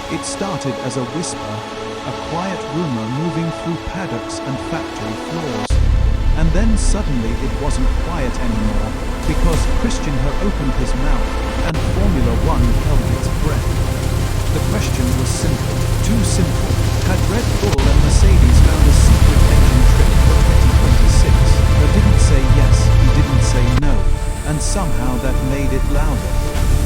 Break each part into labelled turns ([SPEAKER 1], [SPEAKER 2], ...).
[SPEAKER 1] It started as a whisper, a quiet rumor moving through paddocks and factory floors. And then suddenly it wasn't quiet anymore, because Christian had opened his mouth, and Formula One held its breath. The question was simple, too simple. Had Red Bull and Mercedes found a secret engine trick for 2026? He didn't say yes, he didn't say no, and somehow that made it louder.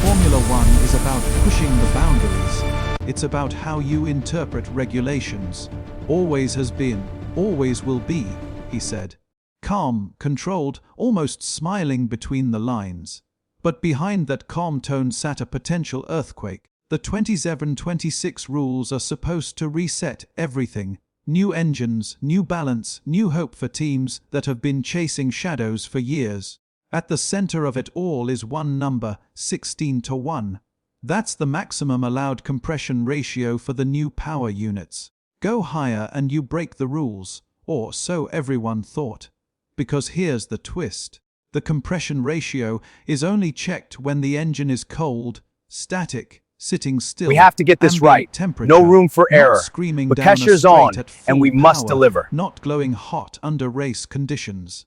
[SPEAKER 1] Formula One is about pushing the boundaries. It's about how you interpret regulations. Always has been, always will be, he said. Calm, controlled, almost smiling between the lines. But behind that calm tone sat a potential earthquake. The 27-26 rules are supposed to reset everything. New engines, new balance, new hope for teams that have been chasing shadows for years. At the center of it all is one number, 16:1. That's the maximum allowed compression ratio for the new power units. Go higher and you break the rules, or so everyone thought. Because here's the twist. The compression ratio is only checked when the engine is cold, static, sitting still.
[SPEAKER 2] We have to get this right. No room for error. The pressure's on, and we must deliver.
[SPEAKER 1] Not glowing hot under race conditions.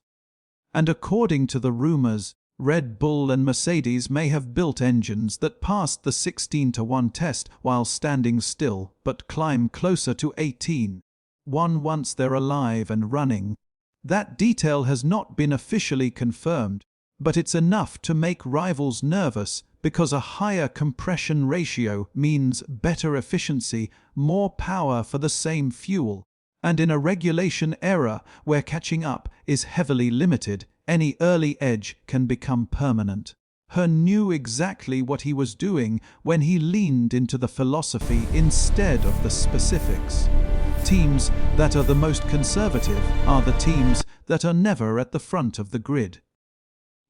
[SPEAKER 1] And according to the rumors, Red Bull and Mercedes may have built engines that passed the 16:1 test while standing still, but climb closer to 18:1 once they're alive and running. That detail has not been officially confirmed, but it's enough to make rivals nervous, because a higher compression ratio means better efficiency, more power for the same fuel. And in a regulation era where catching up is heavily limited, any early edge can become permanent. He knew exactly what he was doing when he leaned into the philosophy instead of the specifics. Teams that are the most conservative are the teams that are never at the front of the grid.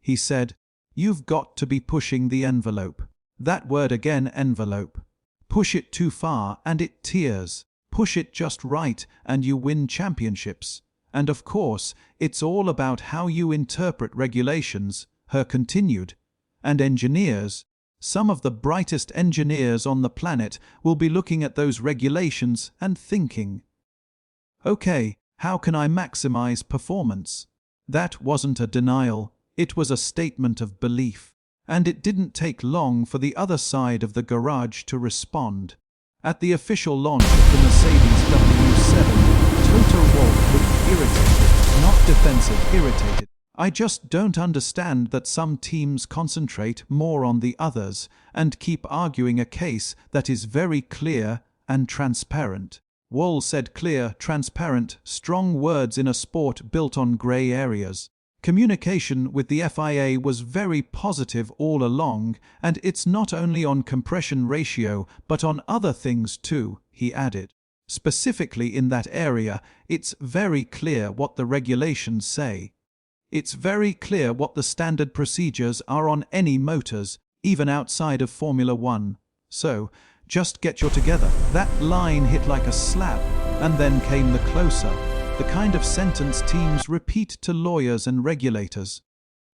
[SPEAKER 1] He said, "You've got to be pushing the envelope." That word again, envelope. Push it too far and it tears. Push it just right and you win championships. And of course, it's all about how you interpret regulations, he continued. And engineers, some of the brightest engineers on the planet, will be looking at those regulations and thinking, okay, how can I maximize performance? That wasn't a denial, it was a statement of belief. And it didn't take long for the other side of the garage to respond. At the official launch of the Mercedes W7, Toto Wolff looked irritated, not defensive, irritated. "I just don't understand that some teams concentrate more on the others and keep arguing a case that is very clear and transparent." Wolff said clear, transparent, strong words in a sport built on grey areas. Communication with the FIA was very positive all along, and it's not only on compression ratio but on other things too, he added. Specifically in that area, it's very clear what the regulations say. It's very clear what the standard procedures are on any motors, even outside of Formula One. So, just get your together. That line hit like a slap, and then came the closer. The kind of sentence teams repeat to lawyers and regulators.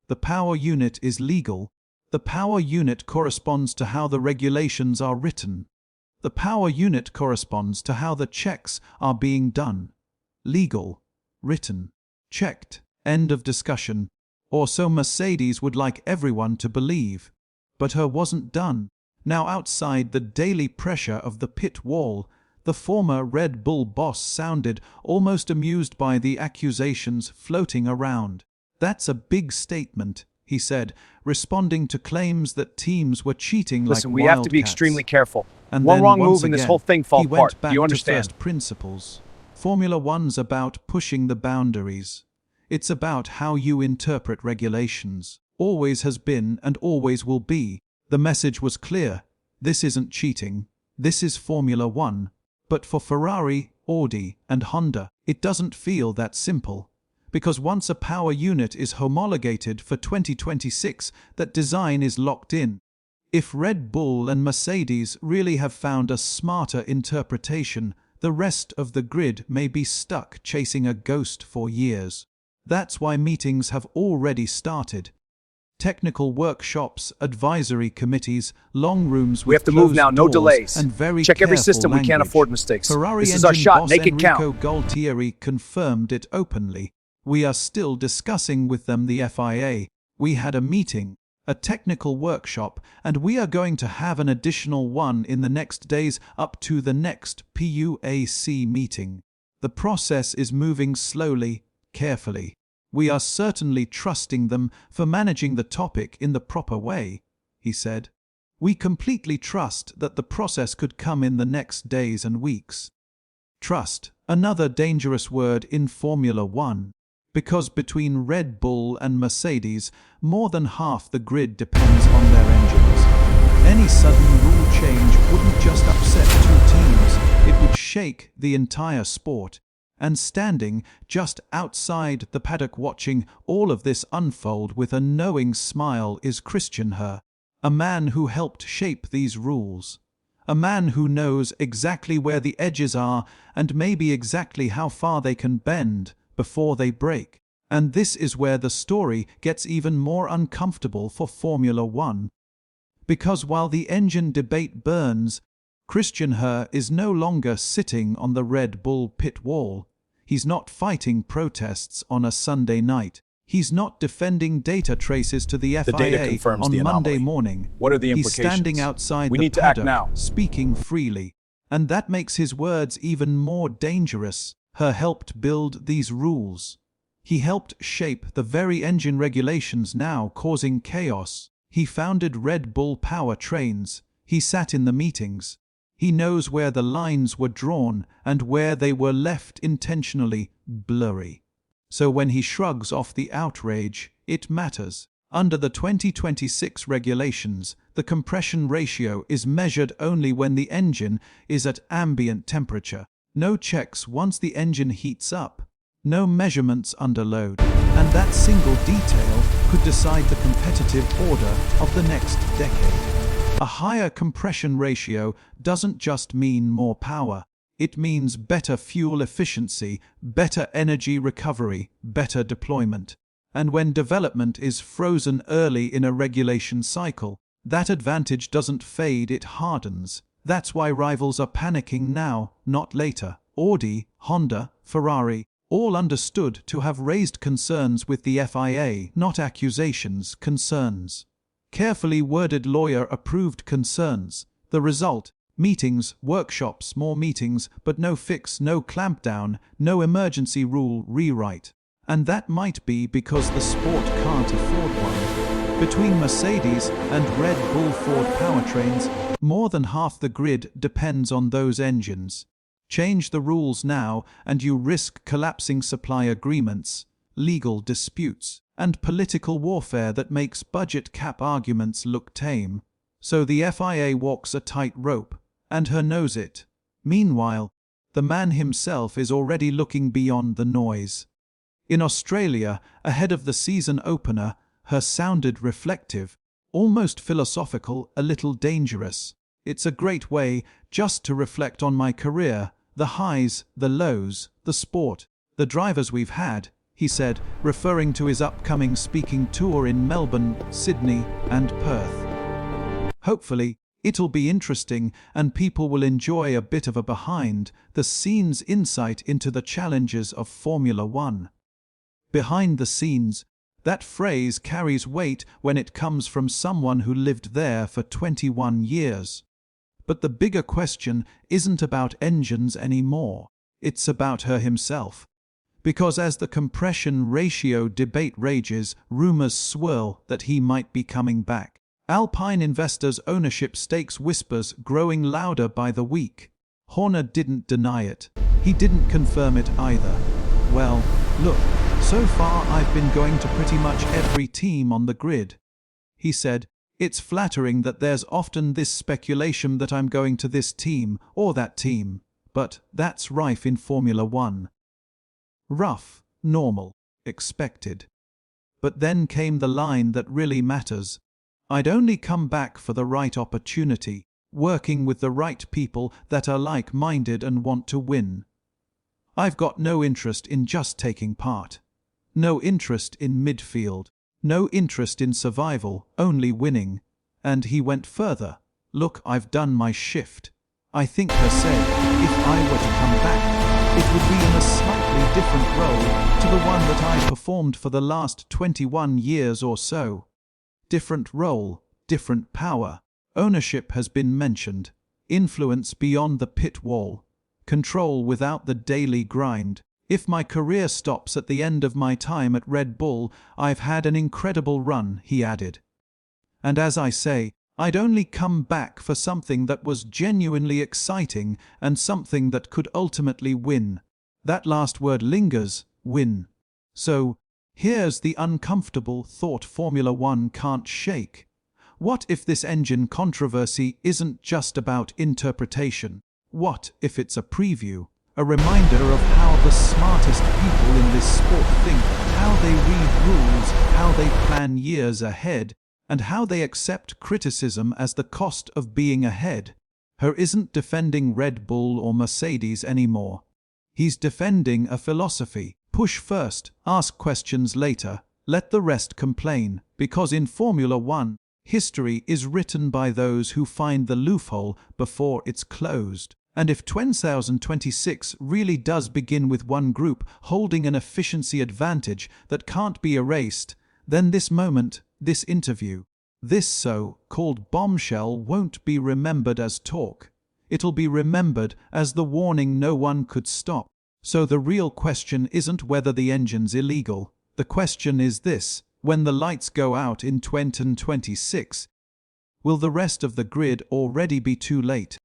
[SPEAKER 1] The power unit is legal. The power unit corresponds to how the regulations are written. The power unit corresponds to how the checks are being done. Legal. Written. Checked. End of discussion. Or so Mercedes would like everyone to believe. But her wasn't done. Now outside the daily pressure of the pit wall, the former Red Bull boss sounded almost amused by the accusations floating around. "That's a big statement," he said, responding to claims that teams were cheating like wildcats.
[SPEAKER 2] Listen, we have to be extremely careful.
[SPEAKER 1] And
[SPEAKER 2] One
[SPEAKER 1] then
[SPEAKER 2] wrong
[SPEAKER 1] once
[SPEAKER 2] move and this
[SPEAKER 1] again,
[SPEAKER 2] whole thing falls
[SPEAKER 1] he
[SPEAKER 2] apart.
[SPEAKER 1] went back
[SPEAKER 2] Do you
[SPEAKER 1] to
[SPEAKER 2] understand?
[SPEAKER 1] first principles. Formula One's about pushing the boundaries. It's about how you interpret regulations. Always has been and always will be. The message was clear. This isn't cheating. This is Formula One. But for Ferrari, Audi, and Honda, it doesn't feel that simple. Because once a power unit is homologated for 2026, that design is locked in. If Red Bull and Mercedes really have found a smarter interpretation, the rest of the grid may be stuck chasing a ghost for years. That's why meetings have already started. technical workshops, advisory committees, long rooms
[SPEAKER 2] We
[SPEAKER 1] with
[SPEAKER 2] have to move now, no
[SPEAKER 1] closed doors,
[SPEAKER 2] delays.
[SPEAKER 1] and very
[SPEAKER 2] Check every
[SPEAKER 1] careful
[SPEAKER 2] system, we can't
[SPEAKER 1] language.
[SPEAKER 2] afford mistakes.
[SPEAKER 1] Ferrari
[SPEAKER 2] This is our
[SPEAKER 1] engine
[SPEAKER 2] shot,
[SPEAKER 1] boss
[SPEAKER 2] make it count.
[SPEAKER 1] Enrico Gualtieri confirmed it openly. We are still discussing with them, the FIA. We had a meeting, a technical workshop, and we are going to have an additional one in the next days up to the next PUAC meeting. The process is moving slowly, carefully. We are certainly trusting them for managing the topic in the proper way, he said. We completely trust that the process could come in the next days and weeks. Trust, another dangerous word in Formula One. Because between Red Bull and Mercedes, more than half the grid depends on their engines. Any sudden rule change wouldn't just upset two teams, it would shake the entire sport. And standing just outside the paddock watching all of this unfold with a knowing smile is Christian Herr, a man who helped shape these rules. A man who knows exactly where the edges are and maybe exactly how far they can bend before they break. And this is where the story gets even more uncomfortable for Formula One. Because while the engine debate burns, Christian Herr is no longer sitting on the Red Bull pit wall. He's not fighting protests on a Sunday night. He's not defending data traces to the FIA on Monday morning.
[SPEAKER 2] What are the implications?
[SPEAKER 1] He's standing outside
[SPEAKER 2] We
[SPEAKER 1] the
[SPEAKER 2] need to act
[SPEAKER 1] paddock,
[SPEAKER 2] now.
[SPEAKER 1] speaking freely. And that makes his words even more dangerous. Herr helped build these rules. He helped shape the very engine regulations now causing chaos. He founded Red Bull Power Trains. He sat in the meetings. He knows where the lines were drawn and where they were left intentionally blurry. So when he shrugs off the outrage, it matters. Under the 2026 regulations, the compression ratio is measured only when the engine is at ambient temperature. No checks once the engine heats up. No measurements under load. And that single detail could decide the competitive order of the next decade. A higher compression ratio doesn't just mean more power. It means better fuel efficiency, better energy recovery, better deployment. And when development is frozen early in a regulation cycle, that advantage doesn't fade, it hardens. That's why rivals are panicking now, not later. Audi, Honda, Ferrari, all understood to have raised concerns with the FIA, not accusations, concerns. Carefully worded lawyer-approved concerns. The result: meetings, workshops, more meetings, but no fix, no clampdown, no emergency rule rewrite. And that might be because the sport can't afford one. Between Mercedes and Red Bull Ford powertrains, more than half the grid depends on those engines. Change the rules now and you risk collapsing supply agreements, legal disputes, and political warfare that makes budget cap arguments look tame. So the FIA walks a tight rope, and Herr knows it. Meanwhile, the man himself is already looking beyond the noise. In Australia, ahead of the season opener, Herr sounded reflective, almost philosophical, a little dangerous. It's a great way just to reflect on my career, the highs, the lows, the sport, the drivers we've had, he said, referring to his upcoming speaking tour in Melbourne, Sydney, and Perth. Hopefully, it'll be interesting and people will enjoy a bit of a behind-the-scenes insight into the challenges of Formula One. Behind the scenes, that phrase carries weight when it comes from someone who lived there for 21 years. But the bigger question isn't about engines anymore, it's about Herr himself. Because as the compression ratio debate rages, rumors swirl that he might be coming back. Alpine investors' ownership stakes whispers growing louder by the week. Horner didn't deny it. He didn't confirm it either. Well, look, so far I've been going to pretty much every team on the grid. He said, it's flattering that there's often this speculation that I'm going to this team or that team, but that's rife in Formula One. Rough, normal, expected. But then came the line that really matters. I'd only come back for the right opportunity, working with the right people that are like-minded and want to win. I've got no interest in just taking part. No interest in midfield. No interest in survival, only winning. And he went further. Look, I've done my shift. I think her said, if I were to come back, it would be in a slightly different role to the one that I performed for the last 21 years or so. Different role, different power. Ownership has been mentioned. Influence beyond the pit wall. Control without the daily grind. If my career stops at the end of my time at Red Bull, I've had an incredible run, he added. And as I say, I'd only come back for something that was genuinely exciting and something that could ultimately win. That last word lingers, win. So, here's the uncomfortable thought Formula One can't shake. What if this engine controversy isn't just about interpretation? What if it's a preview, a reminder of how the smartest people in this sport think, how they read rules, how they plan years ahead, and how they accept criticism as the cost of being ahead? Her isn't defending Red Bull or Mercedes anymore. He's defending a philosophy. Push first, ask questions later, let the rest complain, because in Formula One, history is written by those who find the loophole before it's closed. And if 2026 really does begin with one group holding an efficiency advantage that can't be erased, then this moment, this interview, this so-called bombshell won't be remembered as talk. It'll be remembered as the warning no one could stop. So the real question isn't whether the engine's illegal. The question is this: when the lights go out in 2026, will the rest of the grid already be too late?